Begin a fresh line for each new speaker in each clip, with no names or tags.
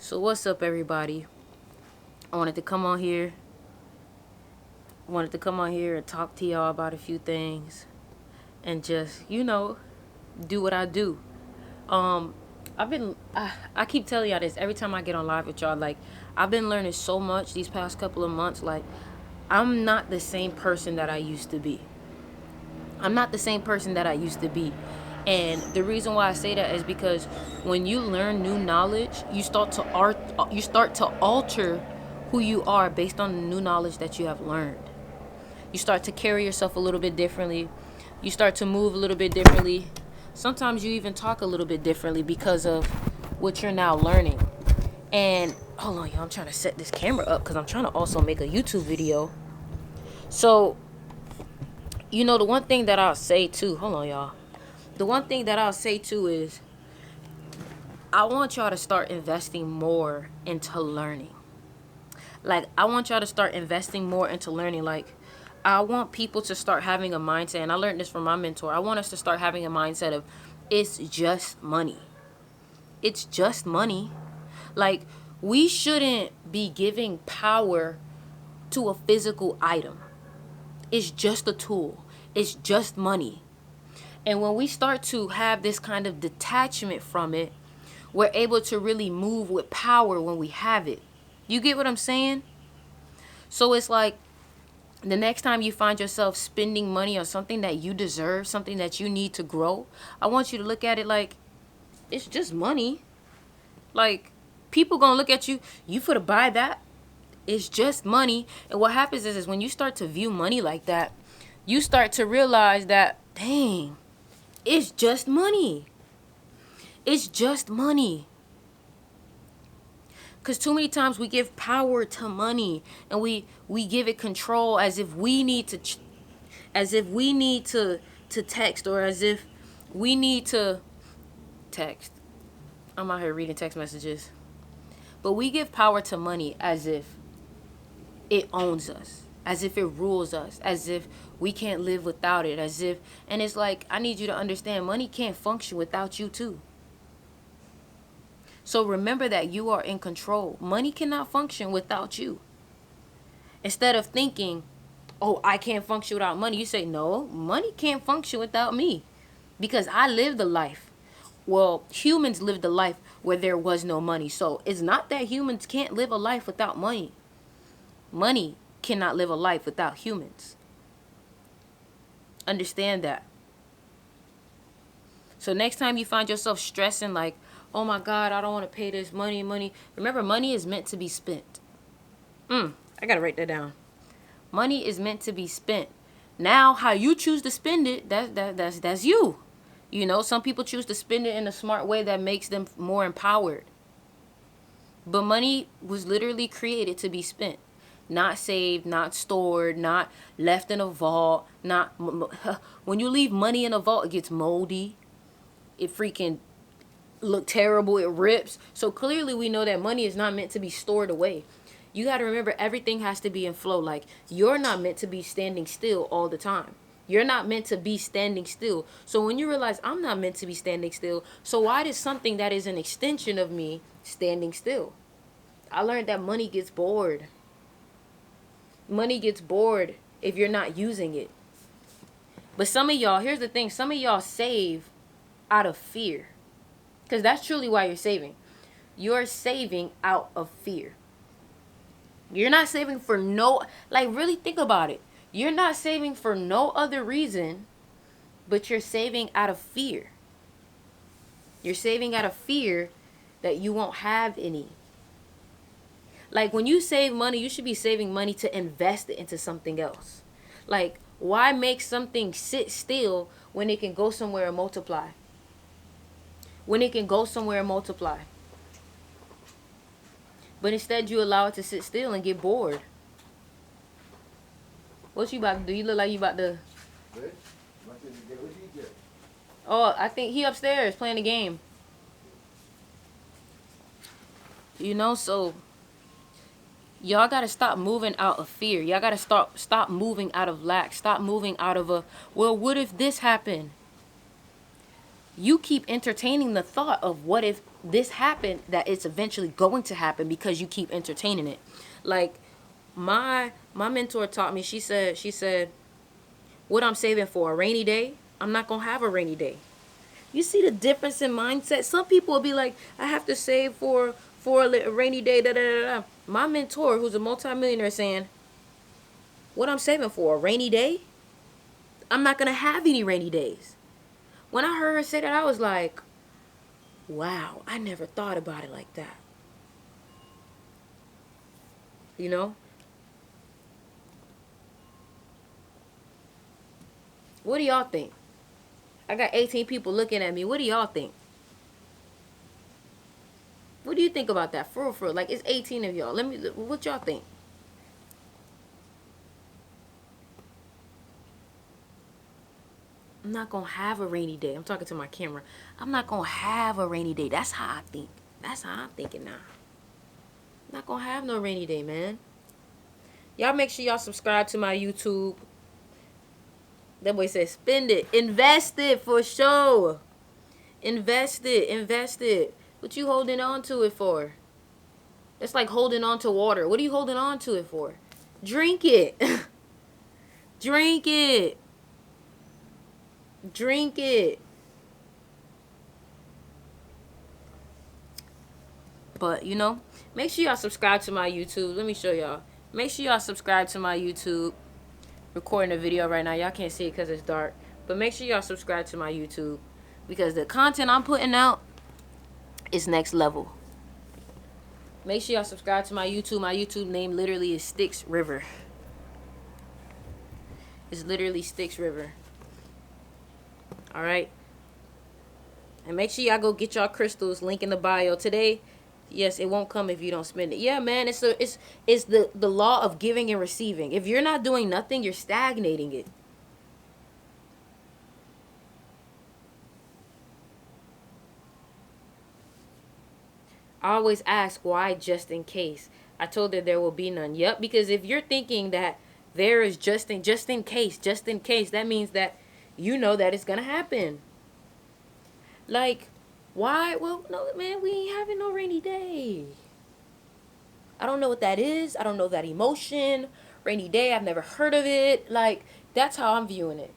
So what's up, everybody? I wanted to come on here. And talk to y'all about a few things, and just do what I do. Um, I keep telling y'all this every time I get on live with y'all. Like, I've been learning so much these past couple of months. Like, I'm not the same person that I used to be. I'm not the same person that I used to be. And the reason why I say that is because when you learn new knowledge, you start to alter who you are based on the new knowledge that you have learned. You start to carry yourself a little bit differently. You start to move a little bit differently. Sometimes you even talk a little bit differently because of what you're now learning. And hold on, y'all, I'm trying to set this camera up because I'm trying to also make a YouTube video. So, the one thing that I'll say too, hold on, y'all. The one thing that I'll say too is I want y'all to start investing more into learning. Like, I want y'all to start investing more into learning. Like, I want people to start having a mindset, and I learned this from my mentor. I want us to start having a mindset of it's just money. It's just money. Like, we shouldn't be giving power to a physical item. It's just a tool. It's just money. And when we start to have this kind of detachment from it, we're able to really move with power when we have it. You get what I'm saying? So it's like the next time you find yourself spending money on something that you deserve, something that you need to grow, I want you to look at it like it's just money. Like, people gonna look at you for to buy that. It's just money. And what happens is when you start to view money like that, you start to realize that, dang, it's just money. It's just money. Because too many times we give power to money, and we give it control as if we need to text, or as if we need to text. I'm out here reading text messages. But we give power to money as if it owns us, as if it rules us, as if we can't live without it, and it's like, I need you to understand, money can't function without you too. So remember that you are in control. Money cannot function without you. Instead of thinking, oh, I can't function without money, you say, no, money can't function without me because I lived a life. Well, humans lived a life where there was no money. So it's not that humans can't live a life without money. Money cannot live a life without humans. Understand that. So next time you find yourself stressing like, oh my God, I don't want to pay this money. Remember, money is meant to be spent. I got to write that down. Money is meant to be spent. Now, how you choose to spend it, that's you. Some people choose to spend it in a smart way that makes them more empowered. But money was literally created to be spent. Not saved, not stored, not left in a vault. Not when you leave money in a vault, it gets moldy. It freaking look terrible. It rips. So clearly we know that money is not meant to be stored away. You got to remember, everything has to be in flow. Like, you're not meant to be standing still all the time. You're not meant to be standing still. So when you realize I'm not meant to be standing still, so why does something that is an extension of me standing still? I learned that money gets bored. Money gets bored if you're not using it. But some of y'all, here's the thing, some of y'all save out of fear. Because that's truly why you're saving. You're saving out of fear. You're not saving for really think about it. You're not saving for no other reason, but you're saving out of fear. You're saving out of fear that you won't have any. Like, when you save money, you should be saving money to invest it into something else. Like, why make something sit still when it can go somewhere and multiply? When it can go somewhere and multiply. But instead you allow it to sit still and get bored. What you about to do? You look like you about to... Oh, I think he upstairs playing the game. So y'all gotta stop moving out of fear. Y'all gotta stop moving out of lack. Stop moving out of well, what if this happened? you keep entertaining the thought of what if this happened, that it's eventually going to happen because you keep entertaining it. Like my mentor taught me, she said what I'm saving for a rainy day, I'm not going to have a rainy day. You see the difference in mindset? Some people will be like, I have to save for a rainy day, da da da da. My mentor, who's a multimillionaire, saying, what I'm saving for a rainy day, I'm not going to have any rainy days. When I heard her say that, I was like, wow, I never thought about it like that. You know? What do y'all think? I got 18 people looking at me. What do y'all think? What do you think about that? For real. Like, it's 18 of y'all. What y'all think? I'm not going to have a rainy day. I'm talking to my camera. I'm not going to have a rainy day. That's how I think. That's how I'm thinking now. I'm not going to have no rainy day, man. Y'all make sure y'all subscribe to my YouTube. That boy said spend it. Invest it for sure. Invest it. Invest it. What you holding on to it for? It's like holding on to water. What are you holding on to it for? Drink it. Drink it. Drink it. But, you know, make sure y'all subscribe to my YouTube. Let me show y'all. Make sure y'all subscribe to my YouTube. Recording a video right now. Y'all can't see it because it's dark. But make sure y'all subscribe to my YouTube, because the content I'm putting out is next level. Make sure y'all subscribe to my YouTube. My YouTube name literally is Styx River. It's literally Styx River. Alright? And make sure y'all go get y'all crystals. Link in the bio. Today, yes, it won't come if you don't spend it. Yeah, man, it's the law of giving and receiving. If you're not doing nothing, you're stagnating it. I always ask why, just in case. I told her there will be none. Yep, because if you're thinking that there is just in case, that means that you know that it's gonna happen. Like, why? Well, no, man, we ain't having no rainy day. I don't know what that is. I don't know that emotion. Rainy day, I've never heard of it. Like, that's how I'm viewing it.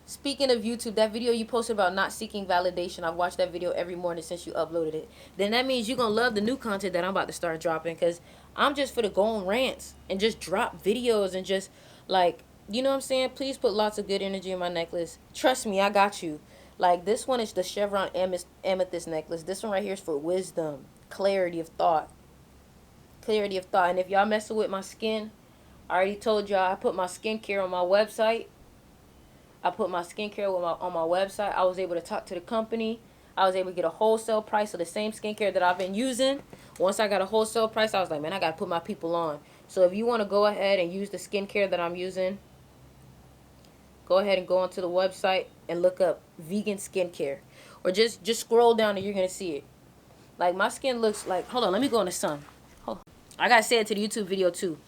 Speaking of YouTube, that video you posted about not seeking validation, I've watched that video every morning since you uploaded it. Then that means you're going to love the new content that I'm about to start dropping, because I'm just for the go on rants and just drop videos and just, like, you know what I'm saying? Please put lots of good energy in my necklace. Trust me, I got you. Like, this one is the chevron amethyst necklace. This one right here is for wisdom, clarity of thought. Clarity of thought. And if y'all messing with my skin, I already told y'all I put my skincare on my website. I put my skincare on my website. I was able to talk to the company. I was able to get a wholesale price of the same skincare that I've been using. Once I got a wholesale price, I was like, man, I got to put my people on. So if you want to go ahead and use the skincare that I'm using, go ahead and go onto the website and look up vegan skincare. Or just scroll down and you're going to see it. Like, my skin looks like, hold on, let me go in the sun. Hold on. I got to say it to the YouTube video too.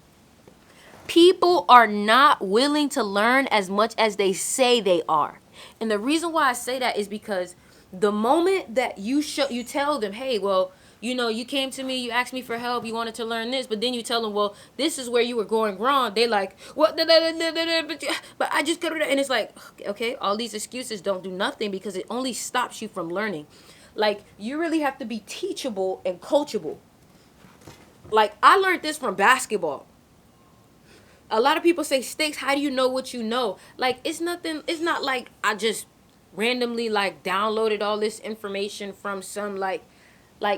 People are not willing to learn as much as they say they are. And the reason why I say that is because the moment that you tell them, hey, well, you know, you came to me, you asked me for help, you wanted to learn this, but then you tell them, well, this is where you were going wrong. They like, what? But I just got it. And it's like, okay, all these excuses don't do nothing, because it only stops you from learning. Like, you really have to be teachable and coachable. Like, I learned this from basketball. A lot of people say, Styx, how do you know what you know? Like, it's nothing. It's not like I just randomly like downloaded all this information from some like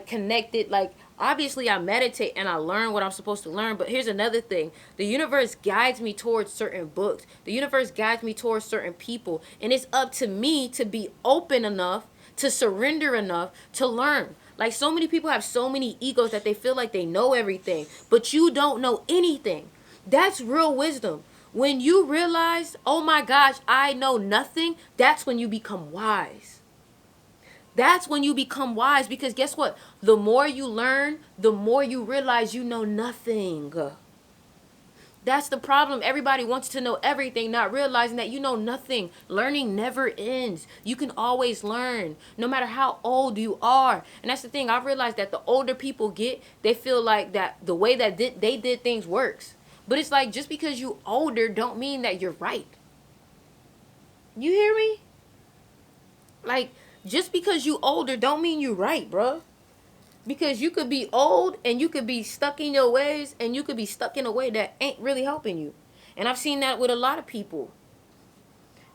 connected. Like, obviously I meditate and I learn what I'm supposed to learn. But here's another thing. The universe guides me towards certain books. The universe guides me towards certain people. And it's up to me to be open enough, to surrender enough to learn. Like, so many people have so many egos that they feel like they know everything. But you don't know anything. That's real wisdom. When you realize, oh my gosh, I know nothing, that's when you become wise. That's when you become wise, because guess what? The more you learn, the more you realize you know nothing. That's the problem. Everybody wants to know everything, not realizing that you know nothing. Learning never ends. You can always learn, no matter how old you are. And that's the thing. I've realized that the older people get, they feel like that the way that they did things works. But it's like, just because you older don't mean that you're right. You hear me? Like, just because you older don't mean you right, bro. Because you could be old and you could be stuck in your ways, and you could be stuck in a way that ain't really helping you. And I've seen that with a lot of people.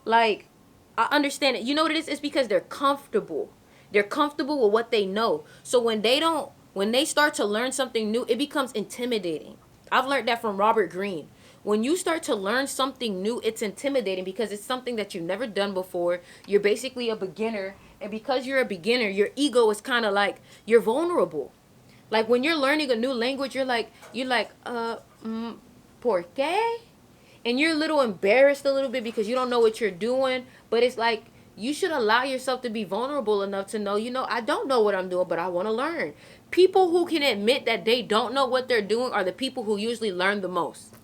Like, I understand it. You know what it is? It's because they're comfortable. They're comfortable with what they know. So when they start to learn something new, it becomes intimidating. I've learned that from Robert Greene. When you start to learn something new, it's intimidating because it's something that you've never done before. You're basically a beginner. And because you're a beginner, your ego is kind of like, you're vulnerable. Like when you're learning a new language, ¿por qué? And you're a little embarrassed a little bit because you don't know what you're doing. But it's like, you should allow yourself to be vulnerable enough to know, I don't know what I'm doing, but I want to learn. People who can admit that they don't know what they're doing are the people who usually learn the most.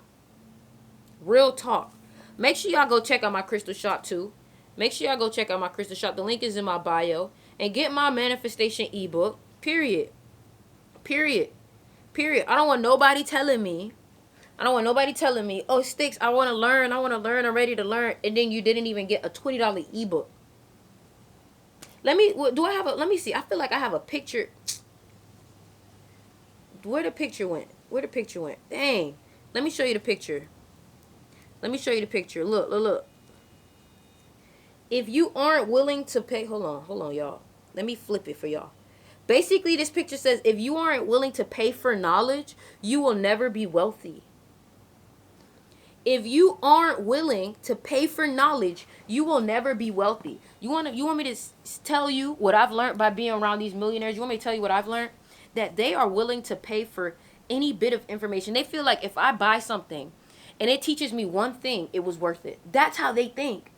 Real talk. Make sure y'all go check out my crystal shop too. Make sure y'all go check out my crystal shop. The link is in my bio. And get my manifestation ebook. Period. Period. Period. I don't want nobody telling me, oh, Styx, I want to learn, I'm ready to learn. And then you didn't even get a $20 ebook. Let me see. I feel like I have a picture. Where the picture went? Dang. Let me show you the picture. Look. If you aren't willing to pay, hold on, y'all. Let me flip it for y'all. Basically, this picture says, if you aren't willing to pay for knowledge, you will never be wealthy. If you aren't willing to pay for knowledge, you will never be wealthy. You want me to tell you what I've learned by being around these millionaires? You want me to tell you what I've learned? That they are willing to pay for any bit of information. They feel like if I buy something and it teaches me one thing, it was worth it. That's how they think.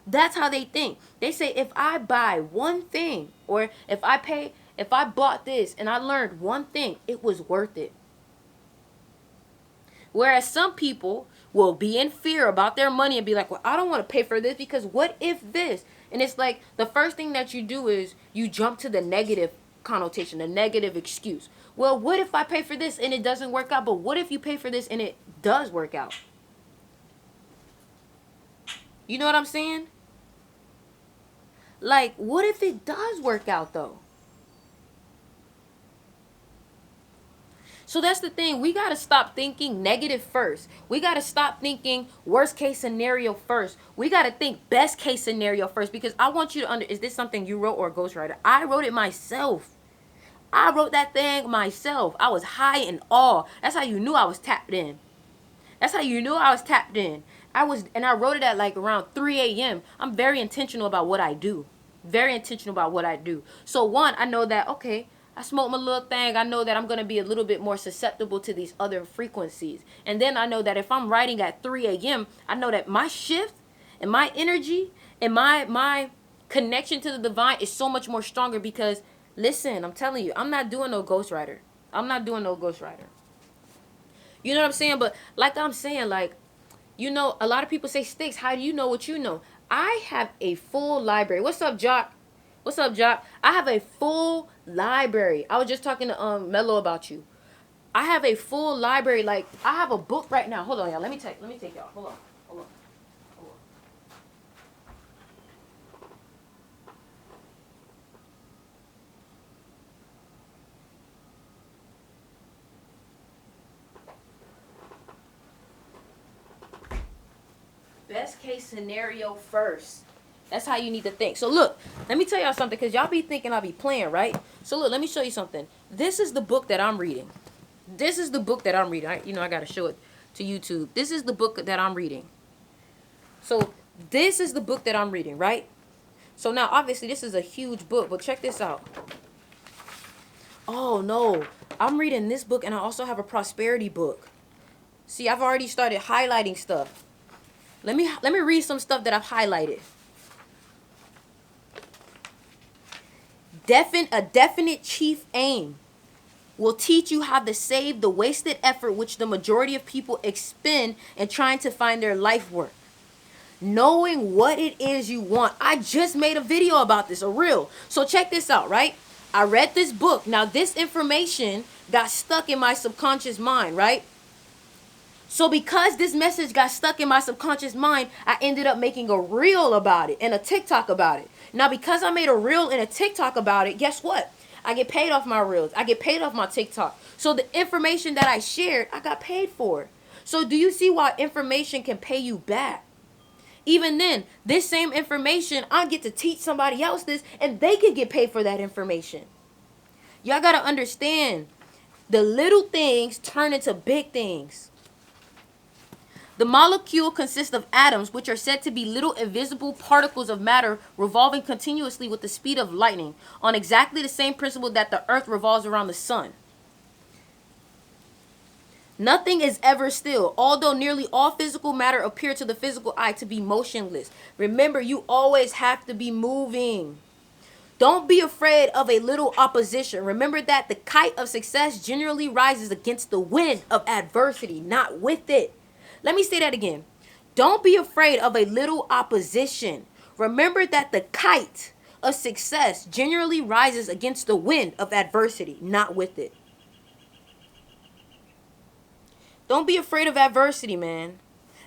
They say, if I buy one thing, or if I bought this and I learned one thing, it was worth it. Whereas some people will be in fear about their money and be like, well, I don't want to pay for this because what if this? And it's like, the first thing that you do is you jump to the negative connotation, the negative excuse. Well, what if I pay for this and it doesn't work out? But what if you pay for this and it does work out? You know what I'm saying? Like, what if it does work out though? So that's the thing. We got to stop thinking negative first. We got to stop thinking worst case scenario first. We got to think best case scenario first, because I want you to is this something you wrote or a ghostwriter? I wrote it myself. I wrote that thing myself. I was high in awe. That's how you knew I was tapped in. And I wrote it at like around 3 a.m. I'm very intentional about what I do. So one, I know that, okay, I smoke my little thing. I know that I'm going to be a little bit more susceptible to these other frequencies. And then I know that if I'm writing at 3 a.m., I know that my shift and my energy and my connection to the divine is so much more stronger, because, listen, I'm telling you, I'm not doing no ghostwriter. You know what I'm saying? But like I'm saying, like, a lot of people say, Styx, how do you know what you know? I have a full library. What's up, Jock? I have a full library. I was just talking to Mello about you. I have a full library. Like, I have a book right now. Hold on, y'all. Let me take y'all. Hold on. Best case scenario first. That's how you need to think. So look, let me tell y'all something, because y'all be thinking I be playing, right? So look, let me show you something. This is the book that I'm reading. I got to show it to YouTube. This is the book that I'm reading. So this is the book that I'm reading, right? So now, obviously, this is a huge book, but check this out. Oh, no. I'm reading this book, and I also have a prosperity book. See, I've already started highlighting stuff. Let me read some stuff that I've highlighted. A definite chief aim. will teach you how to save the wasted effort which the majority of people expend in trying to find their life work. Knowing what it is you want. I just made a video about this, a reel. So check this out, right? I read this book. Now, this information got stuck in my subconscious mind, right? So because this message got stuck in my subconscious mind, I ended up making a reel about it and a TikTok about it. Now, because I made a reel and a TikTok about it, guess what? I get paid off my reels. I get paid off my TikTok. So the information that I shared, I got paid for. So do you see why information can pay you back? Even then, this same information, I get to teach somebody else this, and they can get paid for that information. Y'all got to understand, the little things turn into big things. The molecule consists of atoms, which are said to be little invisible particles of matter revolving continuously with the speed of lightning, on exactly the same principle that the earth revolves around the sun. Nothing is ever still, although nearly all physical matter appears to the physical eye to be motionless. Remember, you always have to be moving. Don't be afraid of a little opposition. Remember that the kite of success generally rises against the wind of adversity, not with it. Let me say that again. Don't be afraid of a little opposition. Remember that the kite of success generally rises against the wind of adversity, not with it. Don't be afraid of adversity, man.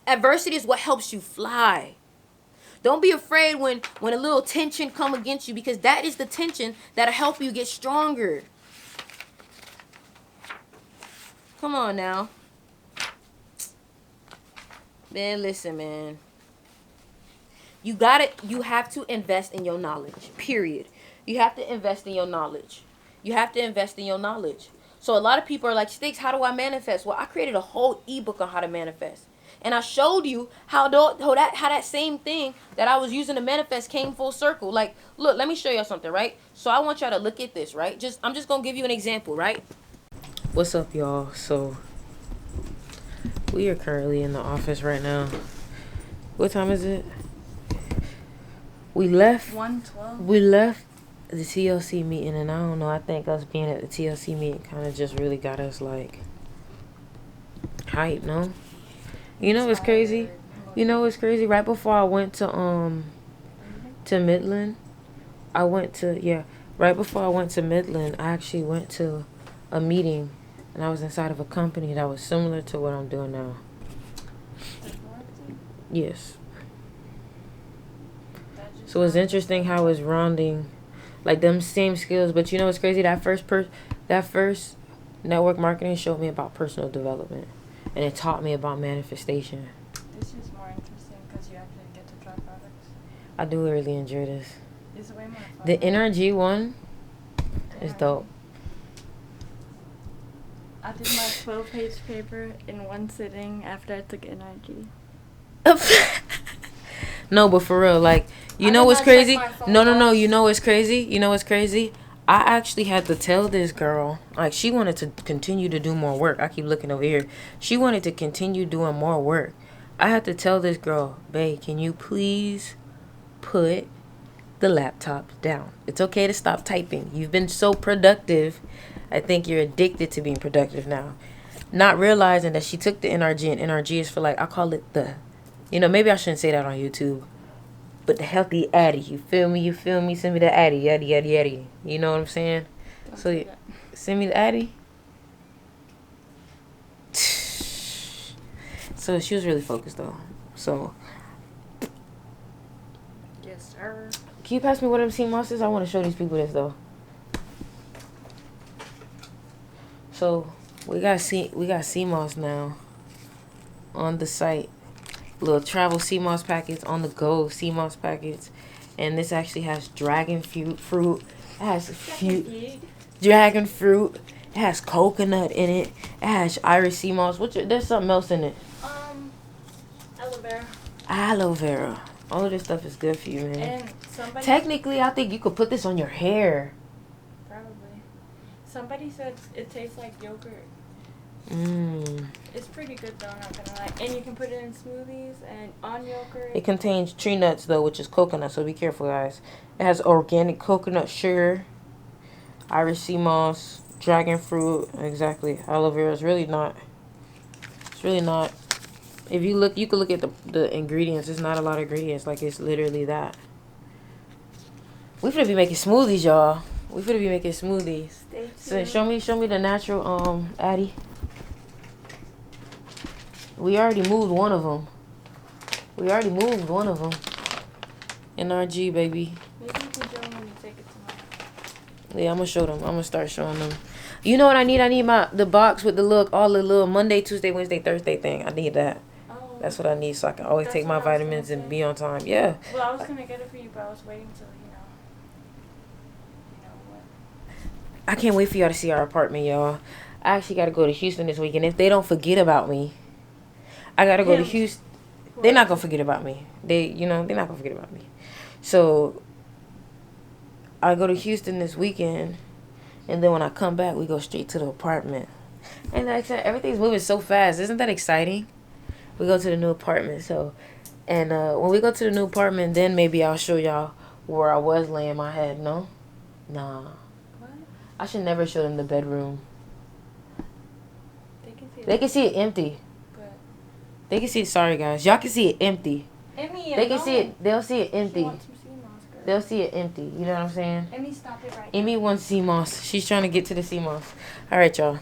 Adversity is what helps you fly. Don't be afraid when a little tension come against you, because that is the tension that'll help you get stronger. Come on now. Man, listen, man. You have to invest in your knowledge, period. You have to invest in your knowledge. You have to invest in your knowledge. So a lot of people are like, Styx, how do I manifest? Well, I created a whole ebook on how to manifest. And I showed you how that same thing that I was using to manifest came full circle. Like, look, let me show y'all something, right? So I want y'all to look at this, right? I'm just going to give you an example, right? What's up, y'all? So we are currently in the office right now. What time is it? We left
1:12.
We left the TLC meeting, and I don't know, I think us being at the TLC meeting kind of just really got us like hype, no? You know what's crazy? You know what's crazy? Right before I went to Midland, right before I went to Midland, I actually went to a meeting, and I was inside of a company that was similar to what I'm doing now. Yes. So it's interesting how it's rounding like them same skills, but you know what's crazy? That first network marketing showed me about personal development, and it taught me about manifestation.
This is more interesting because you actually get to try products.
I do really enjoy this.
It's way more fun.
The NRG one is dope.
I did my 12-page paper in one sitting after I took NRG.
No, but for real, like, you know what's crazy? No. You know what's crazy? I actually had to tell this girl, like, she wanted to continue to do more work. I keep looking over here. She wanted to continue doing more work. I had to tell this girl, babe, can you please put the laptop down? It's okay to stop typing. You've been so productive. I think you're addicted to being productive now. Not realizing that she took the NRG, and NRG is for, like, I call it the, maybe I shouldn't say that on YouTube, but the healthy Addy. You feel me? Send me the Addy. Yaddy. You know what I'm saying? So, send me the Addy. So, she was really focused, though. So.
Yes, sir.
Can you pass me what MC Moss is? I want to show these people this, though. So, we got CMOS now on the site. Little travel CMOS packets, on the go CMOS packets. And this actually has dragon fruit. It has dragon fruit. It has coconut in it. It has iris CMOS. There's something else in it. Aloe vera. All of this stuff is good for you, man. And technically, I think you could put this on your hair.
Probably. Somebody said it tastes like yogurt. It's pretty good though, not gonna lie. And you can put it in smoothies and on yogurt.
It contains tree nuts though, which is coconut, so be careful, guys. It has organic coconut sugar, Irish sea moss, Dragon fruit, exactly. Aloe vera is really not. It's really not. If you look, you can look at the ingredients. It's not a lot of ingredients. Like, it's literally that. We finna be making smoothies, y'all. We finna be making smoothies. So show me the natural Addy. We already moved one of them. NRG, baby.
Maybe you can show them when you take it tomorrow.
Yeah, I'm gonna show them. I'm gonna start showing them. You know what I need? I need the box with all the little Monday, Tuesday, Wednesday, Thursday thing. I need that.
Oh.
That's what I need, so I can always take my vitamins and be on time. Yeah.
Well, I was gonna get it for you, but I was waiting till what.
I can't wait for y'all to see our apartment, y'all. I actually gotta go to Houston this weekend. If they don't forget about me, I gotta go to Houston. They're not gonna forget about me. They're not gonna forget about me. So I go to Houston this weekend, and then when I come back, we go straight to the apartment. And like I said, everything's moving so fast. Isn't that exciting? We go to the new apartment. So, and when we go to the new apartment, then maybe I'll show y'all where I was laying my head. No, nah.
What?
I should never show them the bedroom.
They
can see it empty.
But
They can see it. Sorry, guys. Y'all can see it empty.
Emmy,
They can see it. They'll see it empty.
She wants some sea moss, girl.
They'll see it empty. You know what I'm saying?
Emmy, stop it right now.
Emmy wants sea moss. She's trying to get to the sea moss. All right, y'all.